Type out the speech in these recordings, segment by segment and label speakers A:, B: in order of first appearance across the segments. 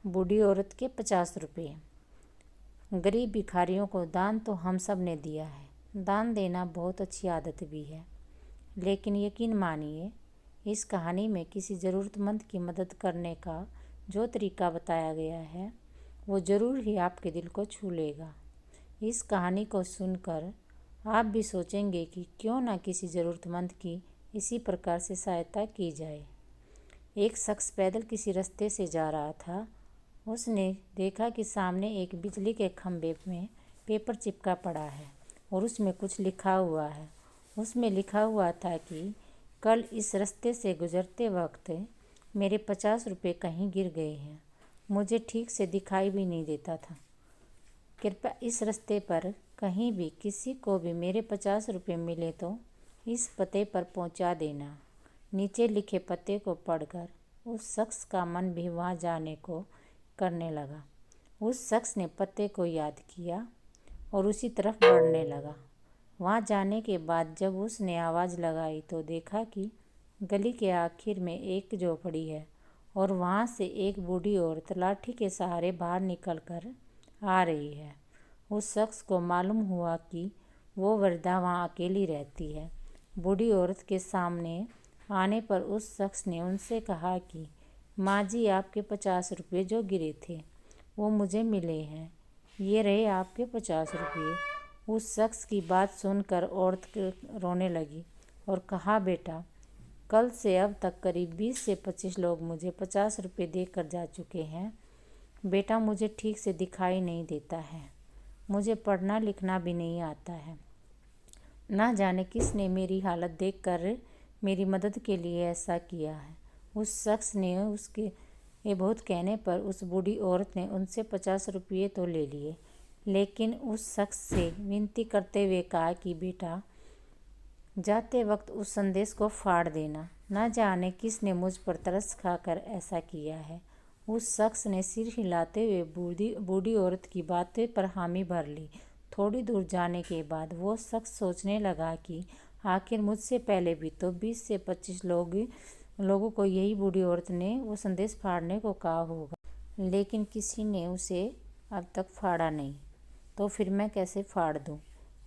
A: बूढ़ी औरत के 50 रुपये। गरीब भिखारियों को दान तो हम सब ने दिया है। दान देना बहुत अच्छी आदत भी है, लेकिन यकीन मानिए इस कहानी में किसी ज़रूरतमंद की मदद करने का जो तरीका बताया गया है वो ज़रूर ही आपके दिल को छू लेगा। इस कहानी को सुनकर आप भी सोचेंगे कि क्यों ना किसी ज़रूरतमंद की इसी प्रकार से सहायता की जाए। एक शख्स पैदल किसी रास्ते से जा रहा था। उसने देखा कि सामने एक बिजली के खंभे में पेपर चिपका पड़ा है और उसमें कुछ लिखा हुआ है। उसमें लिखा हुआ था कि कल इस रास्ते से गुजरते वक्त मेरे 50 रुपये कहीं गिर गए हैं। मुझे ठीक से दिखाई भी नहीं देता था। कृपया इस रास्ते पर कहीं भी किसी को भी मेरे 50 रुपये मिले तो इस पते पर पहुंचा देना। नीचे लिखे पते को पढ़कर उस शख्स का मन भी वहां जाने को करने लगा। उस शख्स ने पते को याद किया और उसी तरफ बढ़ने लगा। वहां जाने के बाद जब उसने आवाज़ लगाई तो देखा कि गली के आखिर में एक झोपड़ी है और वहां से एक बूढ़ी औरत लाठी के सहारे बाहर निकल कर आ रही है। उस शख्स को मालूम हुआ कि वो वृद्धा वहां अकेली रहती है। बूढ़ी औरत के सामने आने पर उस शख्स ने उनसे कहा कि माँ जी, आपके 50 रुपये जो गिरे थे वो मुझे मिले हैं। ये रहे आपके 50 रुपये। उस शख्स की बात सुनकर औरत रोने लगी और कहा, बेटा, कल से अब तक करीब 20 से 25 लोग मुझे 50 रुपये देकर जा चुके हैं। बेटा, मुझे ठीक से दिखाई नहीं देता है। मुझे पढ़ना लिखना भी नहीं आता है। ना जाने किसने मेरी हालत देखकर मेरी मदद के लिए ऐसा किया है। उस शख्स ने उसके ये बहुत कहने पर उस बूढ़ी औरत ने उनसे 50 रुपये तो ले लिए, लेकिन उस शख्स से विनती करते हुए कहा कि बेटा, जाते वक्त उस संदेश को फाड़ देना। ना जाने किसने मुझ पर तरस खाकर ऐसा किया है। उस शख्स ने सिर हिलाते हुए बूढ़ी औरत की बातें पर हामी भर ली। थोड़ी दूर जाने के बाद वो शख्स सोचने लगा कि आखिर मुझसे पहले भी तो 20 से 25 लोगों को यही बूढ़ी औरत ने वो संदेश फाड़ने को कहा होगा, लेकिन किसी ने उसे अब तक फाड़ा नहीं, तो फिर मैं कैसे फाड़ दूं।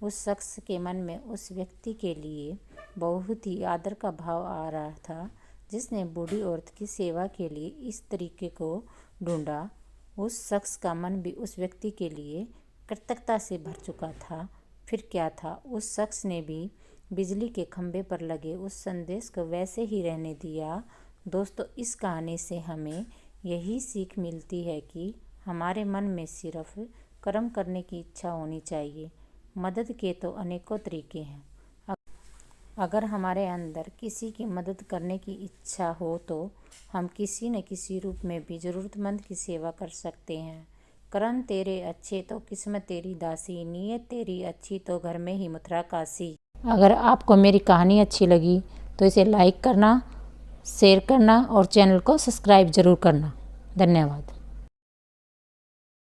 A: उस शख्स के मन में उस व्यक्ति के लिए बहुत ही आदर का भाव आ रहा था जिसने बूढ़ी औरत की सेवा के लिए इस तरीके को ढूंढा। उस शख्स का मन भी उस व्यक्ति के लिए कृतज्ञता से भर चुका था। फिर क्या था, उस शख्स ने भी बिजली के खंभे पर लगे उस संदेश को वैसे ही रहने दिया। दोस्तों, इस कहानी से हमें यही सीख मिलती है कि हमारे मन में सिर्फ कर्म करने की इच्छा होनी चाहिए। मदद के तो अनेकों तरीके हैं। अगर हमारे अंदर किसी की मदद करने की इच्छा हो तो हम किसी न किसी रूप में भी ज़रूरतमंद की सेवा कर सकते हैं। कर्म तेरे अच्छे तो किस्मत तेरी दासी, नीयत तेरी अच्छी तो घर में ही मथुरा काशी। अगर आपको मेरी कहानी अच्छी लगी तो इसे लाइक करना, शेयर करना और चैनल को सब्सक्राइब ज़रूर करना। धन्यवाद।